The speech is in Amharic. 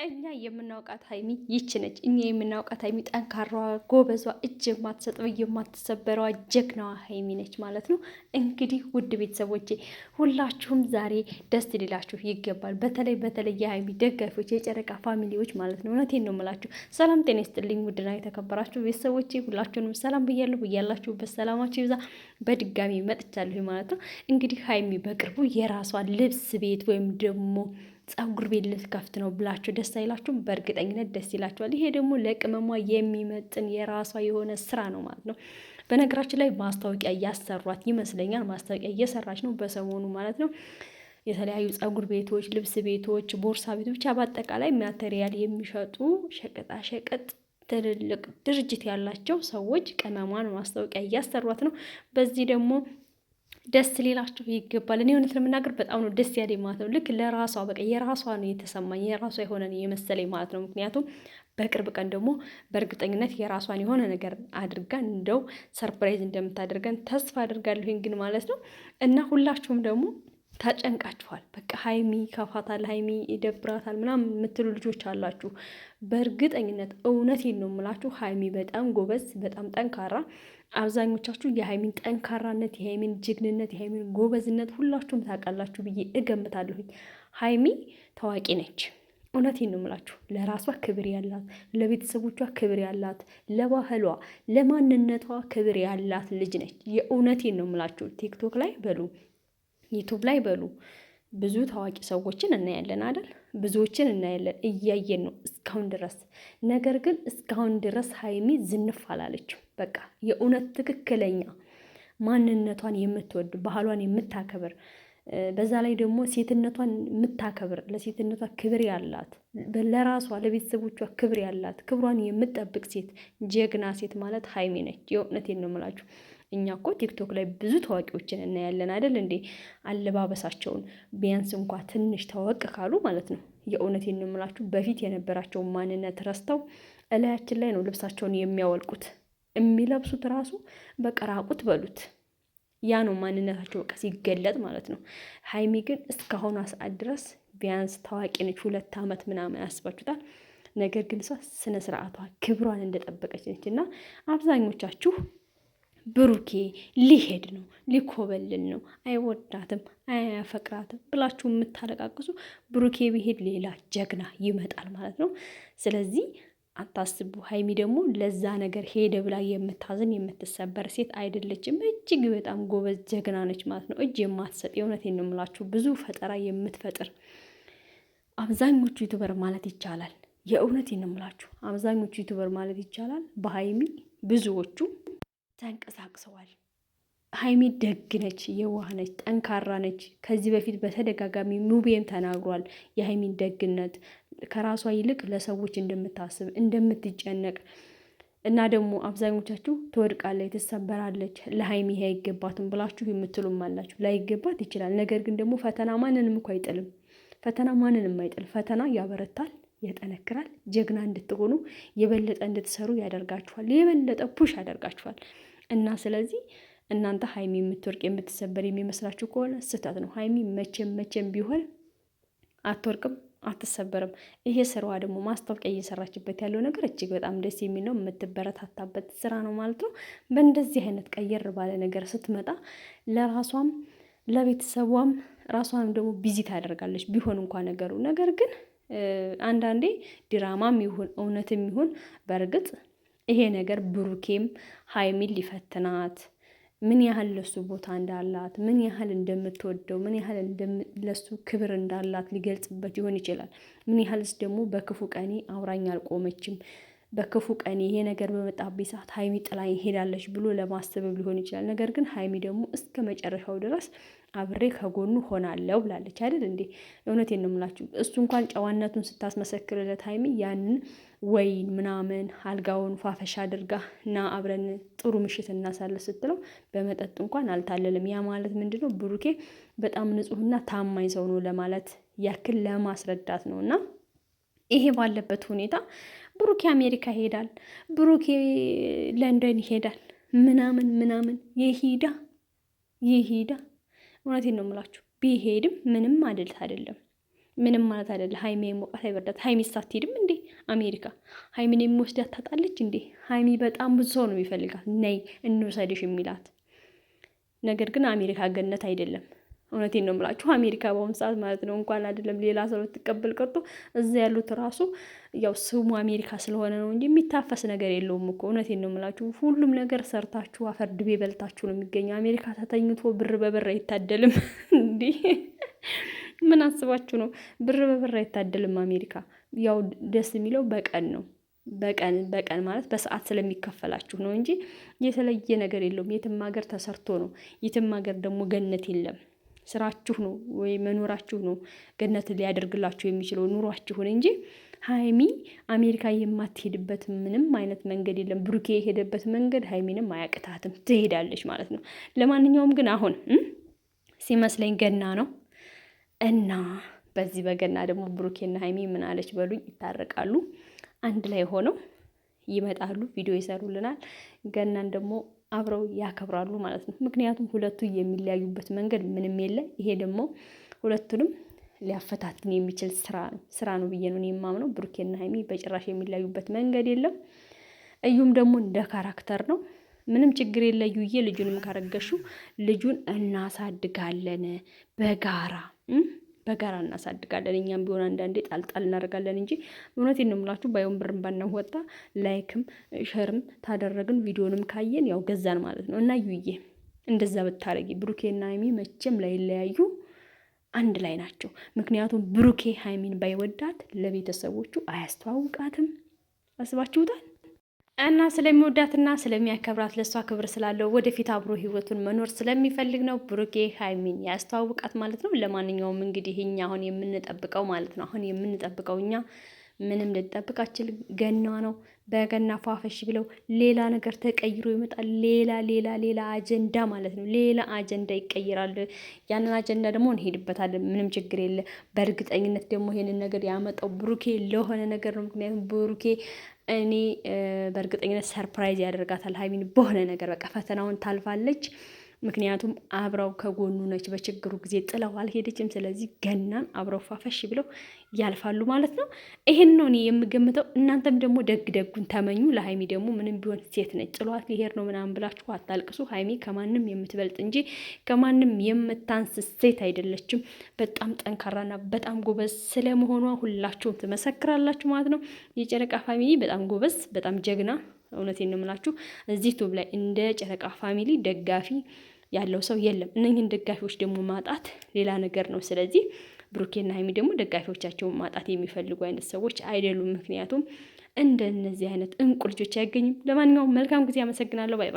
እኛ የምናውቃት ሀይሚ ይች ነች። እኛ የምናውቃት ሀይሚ ጠንካራዋ፣ ጎበዟ፣ እጅ የማትሰጠው የማትሰበረዋ ጀግናዋ ሀይሚ ነች ማለት ነው። እንግዲህ ውድ ቤተሰቦቼ ሁላችሁም ዛሬ ደስ ሊላችሁ ይገባል። በተለይ የሀይሚ ደጋፊዎች፣ የጨረቃ ፋሚሊዎች ማለት ነው። እውነቴን ነው የምላችሁ። ሰላም ጤና ይስጥልኝ ውድና የተከበራችሁ ቤተሰቦቼ ሁላችሁንም ሰላም ብያለሁ። ብያላችሁበት ሰላማችሁ ይብዛ። በድጋሚ መጥቻለሁ ማለት ነው። እንግዲህ ሀይሚ በቅርቡ የራሷን ልብስ ቤት ወይም ደግሞ ፀጉር ቤት ልትከፍት ነው ብላችሁ ደስ አይላችሁም? በእርግጠኝነት ደስ ይላችኋል። ይሄ ደግሞ ለቅመሟ የሚመጥን የራሷ የሆነ ስራ ነው ማለት ነው። በነገራችን ላይ ማስታወቂያ እያሰሯት ይመስለኛል። ማስታወቂያ እየሰራች ነው በሰሞኑ ማለት ነው። የተለያዩ ፀጉር ቤቶች፣ ልብስ ቤቶች፣ ቦርሳ ቤቶች ብቻ በአጠቃላይ ማቴሪያል የሚሸጡ ሸቀጣሸቀጥ ትልልቅ ድርጅት ያላቸው ሰዎች ቅመሟን ማስታወቂያ እያሰሯት ነው። በዚህ ደግሞ ደስ ሊላችሁ ይገባል። እኔ እውነት ለመናገር በጣም ነው ደስ ያለኝ ማለት ነው። ልክ ለራሷ በቃ የራሷ ነው የተሰማኝ፣ የራሷ የሆነ የመሰለኝ ማለት ነው። ምክንያቱም በቅርብ ቀን ደግሞ በእርግጠኝነት የራሷን የሆነ ነገር አድርጋ እንደው ሰርፕራይዝ እንደምታደርገን ተስፋ አድርጋለሁኝ ግን ማለት ነው። እና ሁላችሁም ደግሞ ተጨንቃችኋል። በቃ ሀይሚ ከፋታል፣ ሀይሚ ይደብራታል ምናምን የምትሉ ልጆች አላችሁ። በእርግጠኝነት እውነቴን ነው የምላችሁ ሀይሚ በጣም ጎበዝ፣ በጣም ጠንካራ። አብዛኞቻችሁ የሀይሚን ጠንካራነት፣ የሀይሚን ጀግንነት፣ የሀይሚን ጎበዝነት ሁላችሁም ታውቃላችሁ ብዬ እገምታለሁኝ። ሀይሚ ታዋቂ ነች። እውነቴን ነው የምላችሁ። ለራሷ ክብር ያላት፣ ለቤተሰቦቿ ክብር ያላት፣ ለባህሏ ለማንነቷ ክብር ያላት ልጅ ነች። የእውነቴን ነው የምላችሁ። ቲክቶክ ላይ በሉ ዩቱብ ላይ በሉ ብዙ ታዋቂ ሰዎችን እናያለን አይደል? ብዙዎችን እናያለን፣ እያየን ነው እስካሁን ድረስ። ነገር ግን እስካሁን ድረስ ሀይሚ ዝንፍ አላለችም። በቃ የእውነት ትክክለኛ ማንነቷን የምትወድ ባህሏን የምታከብር በዛ ላይ ደግሞ ሴትነቷን የምታከብር ለሴትነቷ ክብር ያላት ለራሷ ለቤተሰቦቿ ክብር ያላት ክብሯን የምትጠብቅ ሴት ጀግና ሴት ማለት ሀይሚ ነች። የእውነቴን ነው የምላችሁ። እኛ እኮ ቲክቶክ ላይ ብዙ ታዋቂዎችን እናያለን አይደል እንዴ? አለባበሳቸውን ቢያንስ እንኳ ትንሽ ታወቅ ካሉ ማለት ነው። የእውነቴን ነው የምላችሁ። በፊት የነበራቸውን ማንነት ረስተው እላያችን ላይ ነው ልብሳቸውን የሚያወልቁት። የሚለብሱት ራሱ በቃ ራቁት በሉት። ያ ነው ማንነታቸው በቃ ሲገለጥ ማለት ነው። ሀይሚ ግን እስካሁኗ ሰዓት ድረስ ቢያንስ ታዋቂ ነች። 2 ዓመት ምናምን አስባችሁታል። ነገር ግን እሷ ስነ ስርዓቷ ክብሯን እንደጠበቀች ነች። እና አብዛኞቻችሁ ብሩኬ ሊሄድ ነው ሊኮበልን ነው አይወዳትም አያፈቅራትም ብላችሁ የምታለቃቅሱ ብሩኬ ቢሄድ ሌላ ጀግና ይመጣል ማለት ነው። ስለዚህ አታስቡ። ሀይሚ ደግሞ ለዛ ነገር ሄደ ብላ የምታዝን የምትሰበር ሴት አይደለችም። እጅግ በጣም ጎበዝ ጀግና ነች ማለት ነው። እጅ የማትሰጥ የእውነቴን ነው የምላችሁ። ብዙ ፈጠራ የምትፈጥር አብዛኞቹ ዩቱበር ማለት ይቻላል። የእውነቴን ነው የምላችሁ። አብዛኞቹ ዩቱበር ማለት ይቻላል በሀይሚ ብዙዎቹ ተንቀሳቅሰዋል። ሀይሚ ደግ ነች፣ የዋህ ነች፣ ጠንካራ ነች። ከዚህ በፊት በተደጋጋሚ ሙቤም ተናግሯል የሀይሚን ደግነት ከራሷ ይልቅ ለሰዎች እንደምታስብ እንደምትጨነቅ እና ደግሞ አብዛኞቻችሁ ትወድቃለች፣ ትሰበራለች፣ ለሀይሚ ይሄ አይገባትም ብላችሁ የምትሉም አላችሁ። ላይገባት ይችላል። ነገር ግን ደግሞ ፈተና ማንንም እኮ አይጥልም። ፈተና ማንንም አይጥል። ፈተና ያበረታል፣ ያጠነክራል። ጀግና እንድትሆኑ የበለጠ እንድትሰሩ ያደርጋችኋል። የበለጠ ፑሽ ያደርጋችኋል። እና ስለዚህ እናንተ ሀይሚ የምትወርቅ የምትሰበር የሚመስላችሁ ከሆነ ስህተት ነው። ሀይሚ መቼም ቢሆን አትወርቅም፣ አትሰበርም። ይሄ ስራዋ ደግሞ ማስታወቂያ እየሰራችበት ያለው ነገር እጅግ በጣም ደስ የሚል ነው። የምትበረታታበት ስራ ነው ማለት ነው። በእንደዚህ አይነት ቀየር ባለ ነገር ስትመጣ ለራሷም ለቤተሰቧም ራሷንም ደግሞ ቢዚ ታደርጋለች ቢሆን እንኳ ነገሩ። ነገር ግን አንዳንዴ ድራማም ይሁን እውነትም ይሁን በእርግጥ ይሄ ነገር ብሩኬም ሀይሚን ሊፈትናት ምን ያህል ለሱ ቦታ እንዳላት ምን ያህል እንደምትወደው ምን ያህል ለሱ ክብር እንዳላት ሊገልጽበት ይሆን ይችላል። ምን ያህልስ ደግሞ በክፉ ቀኔ አውራኝ አልቆመችም፣ በክፉ ቀኔ ይሄ ነገር በመጣብኝ ሰዓት ሀይሚ ጥላኝ ሄዳለች ብሎ ለማሰበብ ሊሆን ይችላል። ነገር ግን ሀይሚ ደግሞ እስከ መጨረሻው ድረስ አብሬ ከጎኑ ሆናለሁ ብላለች አይደል እንዴ? እውነቴን ነው የምላችሁ። እሱ እንኳን ጨዋነቱን ስታስመሰክርለት ሀይሚ ያንን ወይን ምናምን አልጋውን ፏፈሻ አድርጋ እና አብረን ጥሩ ምሽት እናሳልፍ ስትለው በመጠጥ እንኳን አልታለልም። ያ ማለት ምንድን ነው? ብሩኬ በጣም ንጹሕና ታማኝ ሰው ነው ለማለት ያክል ለማስረዳት ነው። እና ይሄ ባለበት ሁኔታ ብሩኬ አሜሪካ ይሄዳል፣ ብሩኬ ለንደን ይሄዳል ምናምን ይሄዳ እውነቴን ነው የምላችሁ። ቢሄድም ምንም አድልት አይደለም። ምንም ማለት አይደለ። ሀይሚ ሞቃት አይበርዳት። ሀይሚ ሳትሄድም እንዴ አሜሪካ ሀይሚን የሚወስዳት ታጣለች እንዴ? ሀይሚ በጣም ብዙ ሰው ነው የሚፈልጋት፣ ነይ እንውሰድሽ የሚላት። ነገር ግን አሜሪካ ገነት አይደለም። እውነቴን ነው የምላችሁ። አሜሪካ በአሁኑ ሰዓት ማለት ነው እንኳን አይደለም ሌላ ሰው ልትቀበል ቀርቶ እዛ ያሉት ራሱ ያው ስሙ አሜሪካ ስለሆነ ነው እንጂ የሚታፈስ ነገር የለውም እኮ። እውነቴን ነው የምላችሁ። ሁሉም ነገር ሰርታችሁ አፈር ድቤ በልታችሁ ነው የሚገኘው። አሜሪካ ተተኝቶ ብር በብር አይታደልም እንዲህ ምን አስባችሁ ነው? ብር በብር አይታደልም አሜሪካ። ያው ደስ የሚለው በቀን ነው። በቀን ማለት በሰዓት ስለሚከፈላችሁ ነው እንጂ የተለየ ነገር የለውም። የትም ሀገር ተሰርቶ ነው። የትም ሀገር ደግሞ ገነት የለም። ስራችሁ ነው ወይ መኖራችሁ ነው ገነት ሊያደርግላችሁ የሚችለው ኑሯችሁን እንጂ ሀይሚ አሜሪካ የማትሄድበት ምንም አይነት መንገድ የለም። ብሩኬ የሄደበት መንገድ ሀይሚንም አያቅታትም፣ ትሄዳለች ማለት ነው። ለማንኛውም ግን አሁን ሲመስለኝ ገና ነው እና በዚህ በገና ደግሞ ብሩኬና ሀይሚ ምን አለች በሉኝ ይታረቃሉ፣ አንድ ላይ ሆነው ይመጣሉ፣ ቪዲዮ ይሰሩልናል። ገናን ደግሞ አብረው ያከብራሉ ማለት ነው። ምክንያቱም ሁለቱ የሚለያዩበት መንገድ ምንም የለ። ይሄ ደግሞ ሁለቱንም ሊያፈታትን የሚችል ስራ ነው ብዬ ነው የማምነው። ብሩኬና ሀይሚ በጭራሽ የሚለያዩበት መንገድ የለም። እዩም ደግሞ እንደ ካራክተር ነው። ምንም ችግር የለ እዩዬ፣ ልጁንም ካረገሹ ልጁን እናሳድጋለን በጋራ እናሳድጋለን። እኛም ቢሆን አንዳንዴ ጣልጣል እናደርጋለን እንጂ እውነቴን ነው የምላችሁ። ባይሆን ብርን ባናወጣ ላይክም ሸርም ታደረግን ቪዲዮንም ካየን ያው ገዛን ማለት ነው። እና ዩዬ እንደዛ ብታረጊ ብሩኬና ሀይሚ መቼም ላይለያዩ አንድ ላይ ናቸው። ምክንያቱም ብሩኬ ሀይሚን ባይወዳት ለቤተሰቦቹ አያስተዋውቃትም። አስባችሁታል? እና ስለሚወዳትና ስለሚያከብራት ለእሷ ክብር ስላለው ወደፊት አብሮ ህይወቱን መኖር ስለሚፈልግ ነው ብሩኬ ሀይሚን ያስተዋውቃት ማለት ነው። ለማንኛውም እንግዲህ እኛ አሁን የምንጠብቀው ማለት ነው እኛ ምንም ልጠብቃችል ገና ነው። በገና ፏፈሽ ብለው ሌላ ነገር ተቀይሮ ይመጣል። ሌላ አጀንዳ ማለት ነው። ሌላ አጀንዳ ይቀይራል። ያንን አጀንዳ ደግሞ እንሄድበታለን። ምንም ችግር የለ። በእርግጠኝነት ደግሞ ይሄንን ነገር ያመጣው ብሩኬ ለሆነ ነገር ነው። ምክንያቱም ብሩኬ እኔ በእርግጠኝነት ሰርፕራይዝ ያደርጋታል ሀይሚን በሆነ ነገር። በቃ ፈተናውን ታልፋለች። ምክንያቱም አብረው ከጎኑ ነች። በችግሩ ጊዜ ጥለው አልሄደችም። ስለዚህ ገናን አብረው ፋፈሽ ብለው ያልፋሉ ማለት ነው። ይሄን ነው እኔ የምገምተው። እናንተም ደግሞ ደጉን ተመኙ። ለሀይሚ ደግሞ ምንም ቢሆን ሴት ነች። ጥሏት ሊሄድ ነው ምናምን ብላችሁ አታልቅሱ። ሀይሚ ከማንም የምትበልጥ እንጂ ከማንም የምታንስ ሴት አይደለችም። በጣም ጠንካራና በጣም ጎበዝ ስለመሆኗ ሁላችሁም ትመሰክራላችሁ ማለት ነው። የጨረቃ ፋሚሊ በጣም ጎበዝ፣ በጣም ጀግና። እውነቴን ነው የምላችሁ። እዚህ ቱብ ላይ እንደ ጨረቃ ፋሚሊ ደጋፊ ያለው ሰው የለም። እነኝህን ደጋፊዎች ደግሞ ማጣት ሌላ ነገር ነው። ስለዚህ ብሩኬና ሀይሚ ደግሞ ደጋፊዎቻቸውን ማጣት የሚፈልጉ አይነት ሰዎች አይደሉም። ምክንያቱም እንደነዚህ አይነት እንቁ ልጆች አይገኝም። ለማንኛውም መልካም ጊዜ። አመሰግናለሁ። ባይ